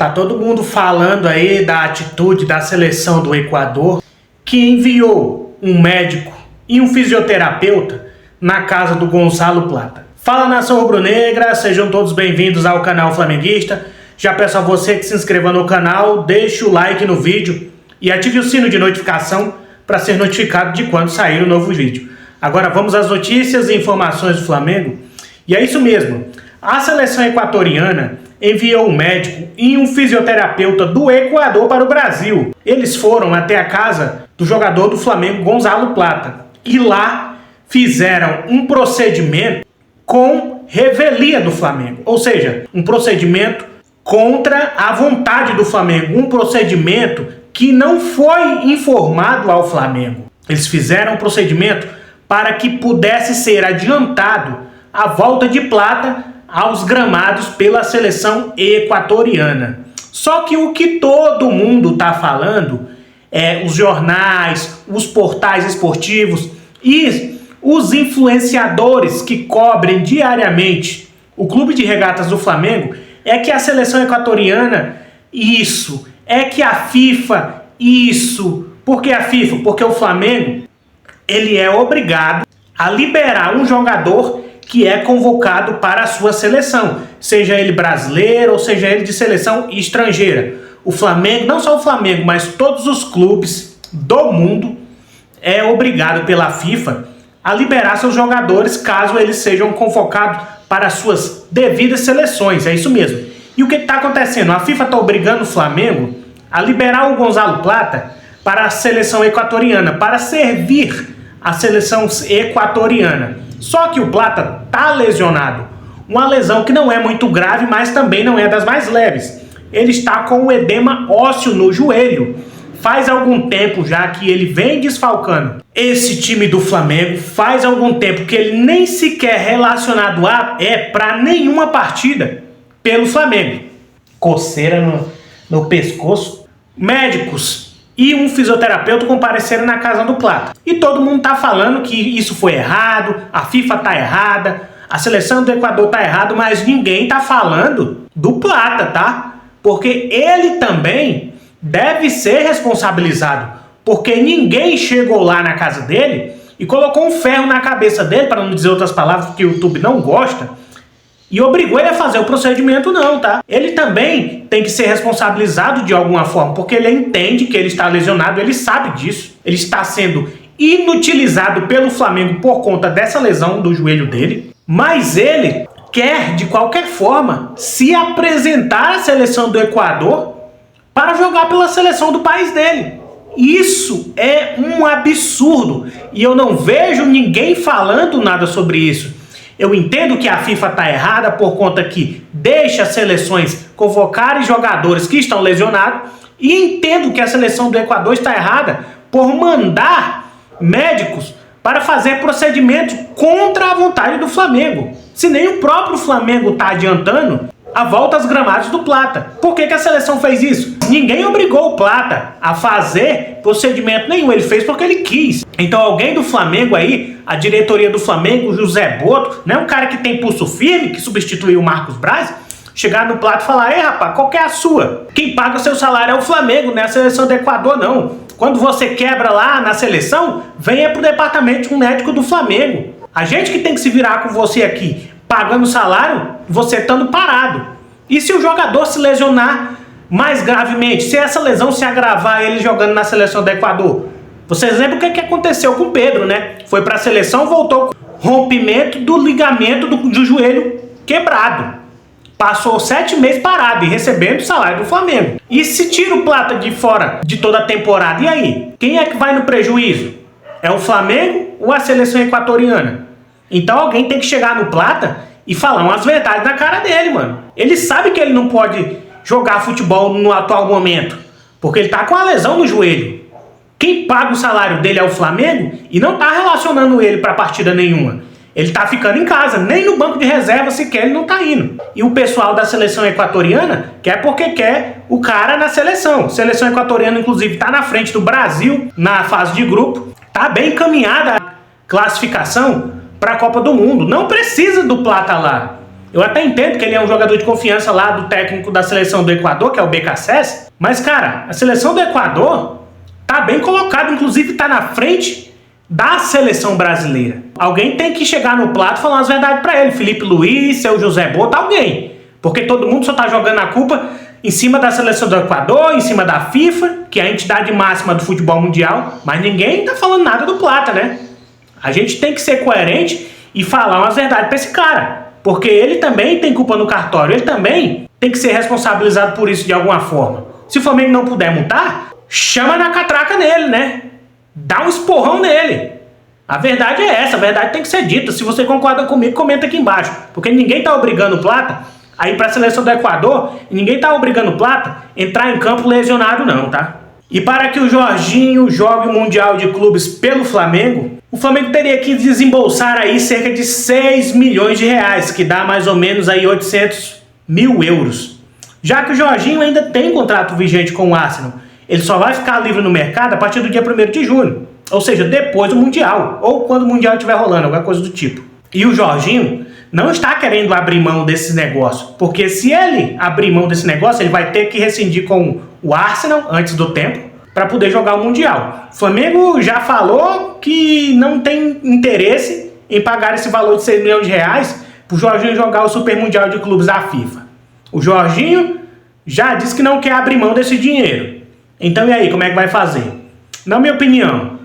Tá todo mundo falando aí da atitude da seleção do Equador, que enviou um médico e um fisioterapeuta na casa do Gonzalo Plata. Fala, nação rubro-negra, sejam todos bem-vindos ao canal Flamenguista. Já peço a você que se inscreva no canal, deixe o like no vídeo e ative o sino de notificação para ser notificado de quando sair o novo vídeo. Agora vamos às notícias e informações do Flamengo. E é isso mesmo, a seleção equatoriana enviou um médico e um fisioterapeuta do Equador para o Brasil. Eles foram até a casa do jogador do Flamengo, Gonzalo Plata, e lá fizeram um procedimento com revelia do Flamengo, ou seja, um procedimento contra a vontade do Flamengo, um procedimento que não foi informado ao Flamengo. Eles fizeram um procedimento para que pudesse ser adiantado a volta de Plata aos gramados pela seleção equatoriana. Só que o que todo mundo está falando, os jornais, os portais esportivos e os influenciadores que cobrem diariamente o Clube de Regatas do Flamengo, é que a seleção equatoriana, isso, é que a FIFA, isso. Por que a FIFA? Porque o Flamengo, ele é obrigado a liberar um jogador que é convocado para a sua seleção, seja ele brasileiro ou seja ele de seleção estrangeira. O Flamengo, não só o Flamengo, mas todos os clubes do mundo é obrigado pela FIFA a liberar seus jogadores caso eles sejam convocados para as suas devidas seleções, é isso mesmo. E o que está acontecendo? A FIFA está obrigando o Flamengo a liberar o Gonzalo Plata para a seleção equatoriana, para servir a seleção equatoriana. Só que o Plata está lesionado, uma lesão que não é muito grave, mas também não é das mais leves. Ele está com um edema ósseo no joelho. Faz algum tempo já que ele vem desfalcando esse time do Flamengo, faz algum tempo que ele nem sequer relacionado para nenhuma partida pelo Flamengo. Coceira no pescoço. Médicos e um fisioterapeuta compareceram na casa do Plata. E todo mundo tá falando que isso foi errado, a FIFA tá errada, a seleção do Equador tá errada, mas ninguém tá falando do Plata, tá? Porque ele também deve ser responsabilizado, porque ninguém chegou lá na casa dele e colocou um ferro na cabeça dele, para não dizer outras palavras que o YouTube não gosta, e obrigou ele a fazer o procedimento não, tá? Ele também tem que ser responsabilizado de alguma forma, porque ele entende que ele está lesionado, ele sabe disso. Ele está sendo inutilizado pelo Flamengo por conta dessa lesão do joelho dele, mas ele quer, de qualquer forma, se apresentar à seleção do Equador para jogar pela seleção do país dele. Isso é um absurdo e eu não vejo ninguém falando nada sobre isso. Eu entendo que a FIFA está errada por conta que deixa as seleções convocarem jogadores que estão lesionados, e entendo que a seleção do Equador está errada por mandar médicos para fazer procedimentos contra a vontade do Flamengo. Se nem o próprio Flamengo está adiantando a volta aos gramados do Plata. Por que a seleção fez isso? Ninguém obrigou o Plata a fazer procedimento nenhum, ele fez porque ele quis. Então alguém do Flamengo aí, a diretoria do Flamengo, o José Boto, né, um cara que tem pulso firme, que substituiu o Marcos Braz, chegar no Plata e falar: ei rapaz, qual que é a sua? Quem paga seu salário é o Flamengo, não é a seleção do Equador não. Quando você quebra lá na seleção, venha pro departamento médico do Flamengo. A gente que tem que se virar com você aqui, pagando salário, você estando parado. E se o jogador se lesionar mais gravemente, se essa lesão se agravar ele jogando na seleção do Equador? Vocês lembram o que aconteceu com o Pedro, né? Foi para a seleção, voltou com rompimento do ligamento do joelho quebrado. Passou 7 meses parado e recebendo o salário do Flamengo. E se tira o Plata de fora de toda a temporada, e aí? Quem é que vai no prejuízo? É o Flamengo ou a seleção equatoriana? Então alguém tem que chegar no Plata e falar umas verdades na cara dele, mano. Ele sabe que ele não pode jogar futebol no atual momento, porque ele tá com a lesão no joelho. Quem paga o salário dele é o Flamengo e não tá relacionando ele pra partida nenhuma. Ele tá ficando em casa, nem no banco de reserva sequer ele não tá indo. E o pessoal da seleção equatoriana quer porque quer o cara na seleção. A seleção equatoriana, inclusive, tá na frente do Brasil na fase de grupo. Tá bem encaminhada a classificação para a Copa do Mundo. Não precisa do Plata lá. Eu até entendo que ele é um jogador de confiança lá do técnico da seleção do Equador, que é o BKSS, mas, cara, a seleção do Equador tá bem colocada, inclusive tá na frente da seleção brasileira. Alguém tem que chegar no plato e falar as verdades pra ele. Felipe Luiz, seu José Bota, alguém. Porque todo mundo só tá jogando a culpa em cima da seleção do Equador, em cima da FIFA, que é a entidade máxima do futebol mundial, mas ninguém tá falando nada do Plata, né? A gente tem que ser coerente e falar umas verdades pra esse cara. Porque ele também tem culpa no cartório, ele também tem que ser responsabilizado por isso de alguma forma. Se o Flamengo não puder multar, chama na catraca nele, né? Dá um esporrão nele. A verdade é essa, a verdade tem que ser dita. Se você concorda comigo, comenta aqui embaixo. Porque ninguém tá obrigando o Plata a ir pra seleção do Equador e ninguém tá obrigando o Plata a entrar em campo lesionado não, tá? E para que o Jorginho jogue o Mundial de Clubes pelo Flamengo, o Flamengo teria que desembolsar aí cerca de 6 milhões de reais, que dá mais ou menos aí 800 mil euros. Já que o Jorginho ainda tem contrato vigente com o Arsenal, ele só vai ficar livre no mercado a partir do dia 1º de junho, ou seja, depois do Mundial, ou quando o Mundial estiver rolando, alguma coisa do tipo. E o Jorginho não está querendo abrir mão desse negócio, porque se ele abrir mão desse negócio, ele vai ter que rescindir com o Arsenal antes do tempo para poder jogar o Mundial. O Flamengo já falou que não tem interesse em pagar esse valor de 6 milhões de reais para o Jorginho jogar o Super Mundial de Clubes da FIFA. O Jorginho já disse que não quer abrir mão desse dinheiro. Então e aí, como é que vai fazer? Na minha opinião,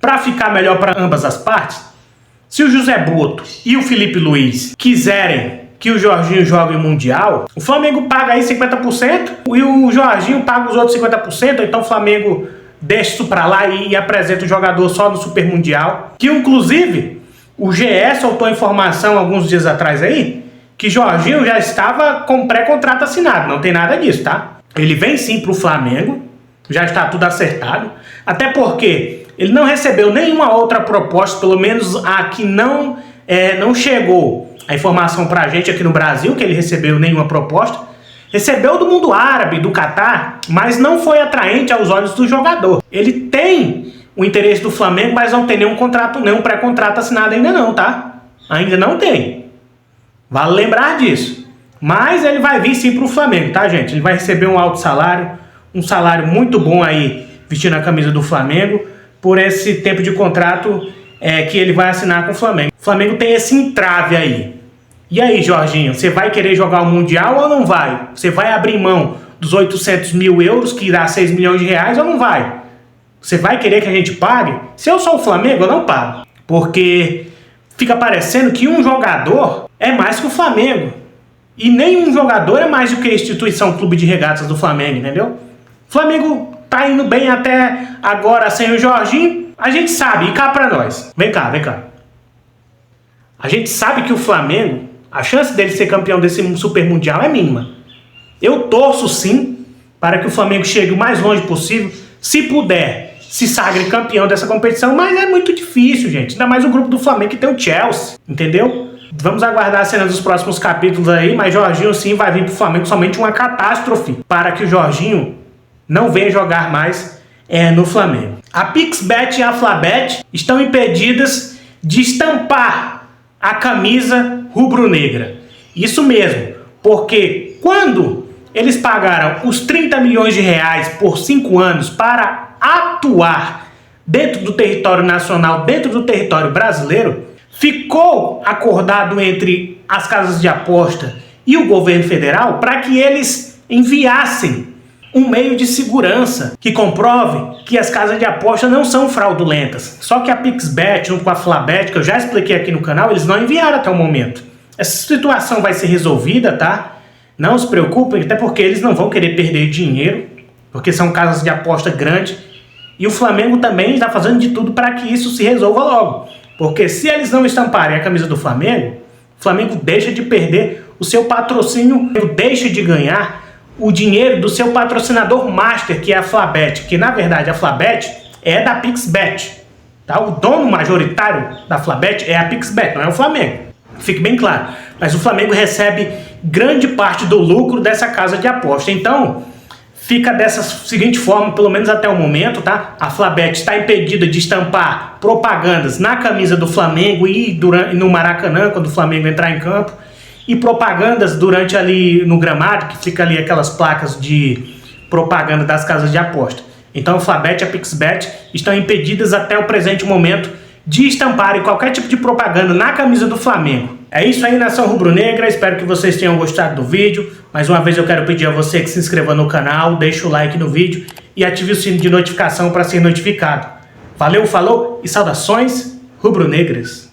para ficar melhor para ambas as partes, se o José Boto e o Felipe Luiz quiserem que o Jorginho jogue o Mundial, o Flamengo paga aí 50% e o Jorginho paga os outros 50%, então o Flamengo deixa isso pra lá e apresenta o jogador só no Super Mundial. Que inclusive o GE soltou informação alguns dias atrás aí que Jorginho já estava com pré-contrato assinado, não tem nada disso, tá? Ele vem sim pro Flamengo, já está tudo acertado, até porque ele não recebeu nenhuma outra proposta, pelo menos a que não chegou a informação pra gente aqui no Brasil, que ele recebeu nenhuma proposta. Recebeu do mundo árabe, do Catar, mas não foi atraente aos olhos do jogador. Ele tem o interesse do Flamengo, mas não tem nenhum contrato, nenhum pré-contrato assinado ainda não, tá? Ainda não tem. Vale lembrar disso. Mas ele vai vir sim pro Flamengo, tá, gente? Ele vai receber um alto salário, um salário muito bom aí, vestindo a camisa do Flamengo, por esse tempo de contrato que ele vai assinar com o Flamengo. O Flamengo tem esse entrave aí. E aí, Jorginho, você vai querer jogar o Mundial ou não vai? Você vai abrir mão dos 800 mil euros, que dá 6 milhões de reais, ou não vai? Você vai querer que a gente pague? Se eu sou o Flamengo, eu não pago. Porque fica parecendo que um jogador é mais que o Flamengo. E nenhum jogador é mais do que a instituição Clube de Regatas do Flamengo, entendeu? O Flamengo tá indo bem até agora sem o Jorginho. A gente sabe, e cá pra nós. Vem cá, vem cá. A gente sabe que o Flamengo, a chance dele ser campeão desse Super Mundial é mínima. Eu torço sim para que o Flamengo chegue o mais longe possível, se puder, se sagre campeão dessa competição, mas é muito difícil, gente. Ainda mais o grupo do Flamengo que tem o Chelsea, entendeu? Vamos aguardar a cena dos próximos capítulos aí, mas Jorginho sim vai vir pro Flamengo somente uma catástrofe para que o Jorginho não venha jogar mais no Flamengo. A Pixbet e a Flabet estão impedidas de estampar a camisa rubro-negra. Isso mesmo, porque quando eles pagaram os 30 milhões de reais por 5 anos para atuar dentro do território nacional, dentro do território brasileiro, ficou acordado entre as casas de aposta e o governo federal para que eles enviassem um meio de segurança que comprove que as casas de aposta não são fraudulentas. Só que a Pixbet, junto com a Flabet, que eu já expliquei aqui no canal, eles não enviaram até o momento. Essa situação vai ser resolvida, tá? Não se preocupem, até porque eles não vão querer perder dinheiro, porque são casas de aposta grandes. E o Flamengo também está fazendo de tudo para que isso se resolva logo. Porque se eles não estamparem a camisa do Flamengo, o Flamengo deixa de perder o seu patrocínio, deixa de ganhar o dinheiro do seu patrocinador master, que é a Flabet, que na verdade a Flabet é da Pixbet, tá? O dono majoritário da Flabet é a Pixbet, não é o Flamengo, fique bem claro, mas o Flamengo recebe grande parte do lucro dessa casa de aposta. Então fica dessa seguinte forma, pelo menos até o momento, tá? A Flabet está impedida de estampar propagandas na camisa do Flamengo e no Maracanã, quando o Flamengo entrar em campo. e propagandas durante ali no gramado, que fica ali aquelas placas de propaganda das casas de aposta. Então a Flabet e a Pixbet estão impedidas até o presente momento de estamparem qualquer tipo de propaganda na camisa do Flamengo. É isso aí, nação rubro-negra, espero que vocês tenham gostado do vídeo. Mais uma vez eu quero pedir a você que se inscreva no canal, deixe o like no vídeo e ative o sino de notificação para ser notificado. Valeu, falou e saudações rubro-negras!